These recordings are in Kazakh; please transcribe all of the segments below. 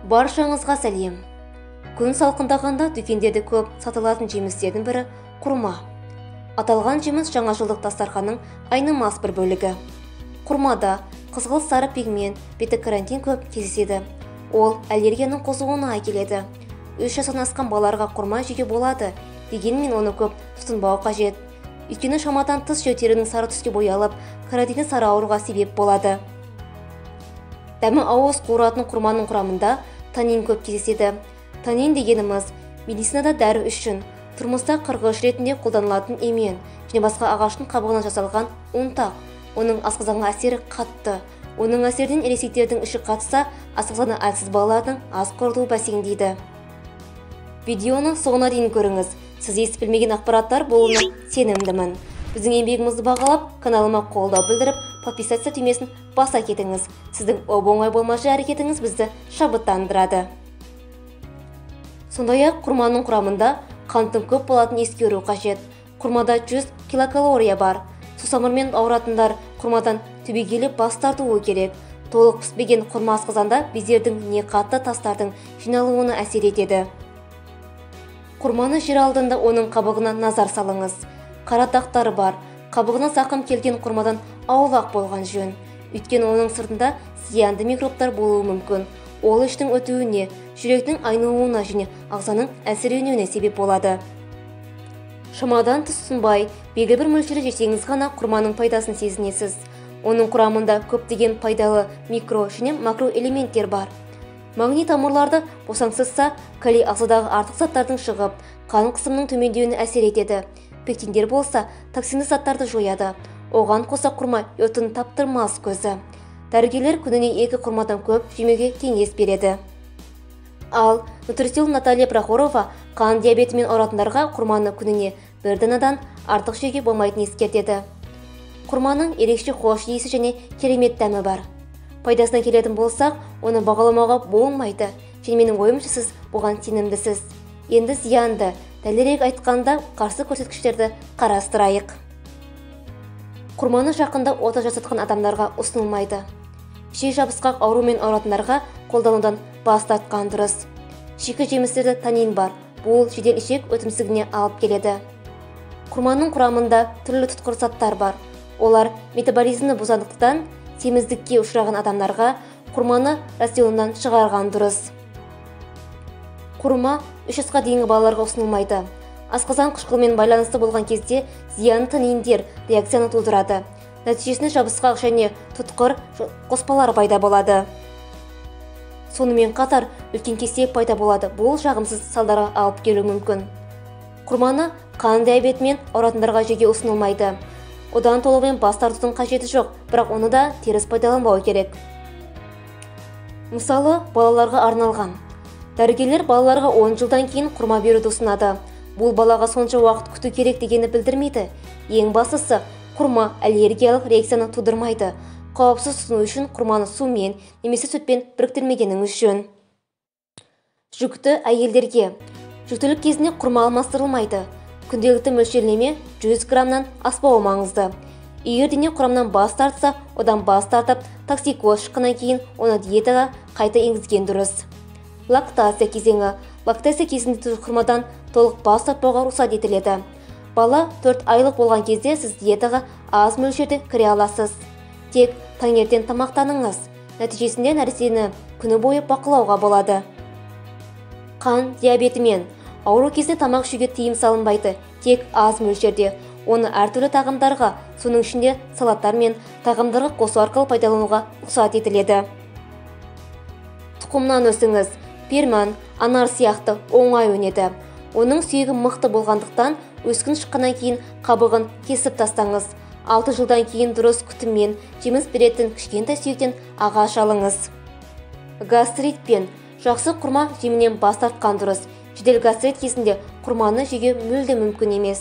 Баршаңызға сәлем. Күн салқындағанда дүкендерде көп сатылатын жемістердің бірі құрма. Аталған жеміс жаңажылдық дастарханның айнымас бір бөлігі. Құрмада қызғылт сары пигмент, бета-каротин көп кездеседі. Ол аллергияның қозуына әкеледі. 3 жастан асқан балаларға құрма жеуге болады, дегенмен оны көп тұтынбау қажет. Өйткені шамадан тыс жеу терінің сары түске боялып, каротині сары ауруға себеп болады. Дәмі ауыз қуыратын құрманың құрамында танин көп кездеседі. Танин дегеніміз медицинада дәрі үшін, тұрмыста қырғыш ретінде қолданылатын емен және басқа ағаштың қабығынан жасалған ұнтақ. Оның асқазанға әсері қатты. Оның әсерінен ересектердің іші қатса, асқазаны әлсіз балалардың ас қорытуы бәсеңдейді. Видеоны соңына дейін көріңіз. Сіз естіп білмеген ақпараттар болуына сенімдімін. Біздің еңбегімізді бағалап, каналыма қолдау білдіріп, подписаться түймесін баса кетіңіз. Сіздің оп-оңай болмашы әрекетіңіз бізді шабыттандырады. Сондай-ақ құрманың құрамында қанттың көп болатынын ескеру қажет. Құрмада 100 килокалория бар. Сусамырмен ауыратындар құрмадан түбегейлі бас тартуы керек. Толық піспеген құрма асқазанда бездердің не қатты тастардың жиналуына әсер етеді. Құрманы жер алдында оның қабығына назар салыңыз. Қара дақтары бар. Қабығына зақым келген құрмадан аулақ болған жөн. Өйткені оның сыртында зиянды микробтар болуы мүмкін. Ол іштің өтуіне, жүректің айнуына және ағзаның әлсіреуіне себеп болады. Шамадан тыс тұтынбай, белгілі бір мөлшері жесеңіз ғана құрманың пайдасын сезінесіз. Оның құрамында көптеген пайдалы микро және макро элементтер бар. Магний тамырларды босаңсызса, калий ағзадағы артық заттардың шығып, қан қысымының төмендеуіне әсер етеді. Пектиндер болса, токсинді заттарды жояды. Оған қоса құрма йодтың таптырмас көзі. Дәрігерлер күніне 2 құрмадан көп жемеуге кеңес береді. Ал нутрициолог Наталья Прохорова қан диабетімен ауыратындарға құрманы күніне 1 данадан артық жеуге болмайтынын ескертеді. Құрманың ерекше хош иісі және керемет дәмі бар. Пайдасына келетін болсақ, оны бағаламауға болмайды. Және менің ойымша сіз бұған сенімдісіз. Енді зиянды, дәлірек айтқанда қарсы көрсеткіштерді қарастырайық. Құрманы жақында ота жасатқан адамдарға ұсынылмайды. Ішек жабысқақ аурумен ауыратындарға қолданудан бас тартқан дұрыс. Шикі жемістерде танин бар. Бұл жедел ішек өтімсіздігіне алып келеді. Құрманың құрамында түрлі тұтқыр заттар бар. Олар метаболизмді бұзғандықтан семіздікке ұшыраған адамдарға құрманы рационнан шығарған дұрыс. Құрма 3 жасқа дейінгі балаларға ұсынылмайды. Асқазан қышқылмен байланысты болған кезде зиянды таниндер реакцияны тудырады. Нәтижесінде жабысқақ және тұтқыр қоспалар пайда болады. Сонымен қатар үлкен кесек пайда болады. Бұл жағымсыз салдарға алып келуі мүмкін. Құрманы қан диабетімен ауыратындарға жеуге ұсынылмайды. Одан толығымен бас тартудың қажеті жоқ, бірақ оны да теріс пайдаланбау керек. Мысалы, балаларға арналған. Дәрігерлер балаларға 10 жылдан кейін құрма беруді ұсынады. Бұл балаға сонша уақыт күту керек дегені білдірмейді. Ең бастысы, құрма аллергиялық реакцияны тудырмайды. Қауіпсіз тұтыну үшін құрманы сумен немесе сүтпен біріктірмегеніңіз жөн. Жүкті әйелдерге. Жүктілік кезінде құрма алмастырылмайды. Күнделікті мөлшерлеме 100 граммнан аспауы маңызды. Егер дене құрамнан бас тартса, одан бас тартып, токсикоз шыққаннан кейін оны диетаға қайта енгізген дұрыс. Лактация кезеңі. Лактация кезінде құрмадан толық бас тартпауға рұқсат етіледі. Бала 4 айлық болған кезде сіз диетаға аз мөлшерде кіре аласыз. Тек таңертең тамақтаныңыз. Нәтижесінде нәрсені күні бойы бақылауға болады. Қан диабетімен. Ауру кезінде тамақ ішуге тыйым салынбайды, тек аз мөлшерде. Оны әртүрлі тағамдарға, соның ішінде салаттар мен тағамдарға қосу арқылы пайдалануға рұқсат етіледі. Тұқымнан өсіңіз. Перман, анар сияқты оңай өнеді. Оның сүйегі мықты болғандықтан өскін шыққаннан кейін қабығын кесіп тастаңыз. 6 жылдан кейін дұрыс күтіммен жеміс беретін кішкентай сүйектен ағаш алыңыз. Гастритпен. Жақсы құрма жемінен бас тартқан дұрыс. Жедел гастрит кезінде құрманы жеуге мүлде мүмкін емес.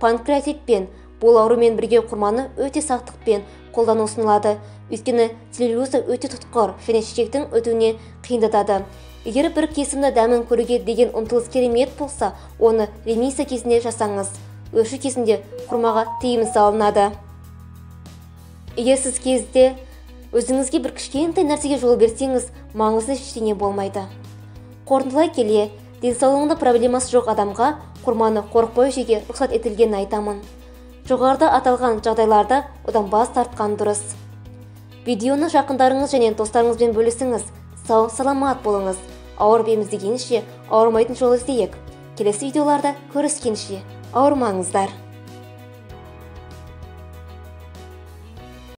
Панкреатитпен. Бұл аурумен бірге құрманы өте сақтықпен қолдану ұсынылады. Өйткені целлюлоза өте тұтқыр және шешектің өтуіне қиындатады. Егер бір кесімді дәмін көруге деген ұмтылыс керемет болса, оны ремиссия кезінде жасаңыз. Өшу кезінде құрмаға тыйым салынады. Егер сіз кезде өзіңізге бір кішкентай нәрсеге жол берсеңіз, маңызды ештеңе болмайды. Қорытындылай келе, денсаулығында проблемасы жоқ адамға құрманы қорықпай жеуге рұқсат етілгенін айтамын. Жоғарыда аталған жағдайларда одан бас тартқан дұрыс. Видеоны жақындарыңыз және достарыңызбен бөлісіңіз. Сау, саламат болыңыз. Ауырып еміздегенше ауырмайтын жол іздейік. Келесі видеоларда көріскенше ауырмаңыздар.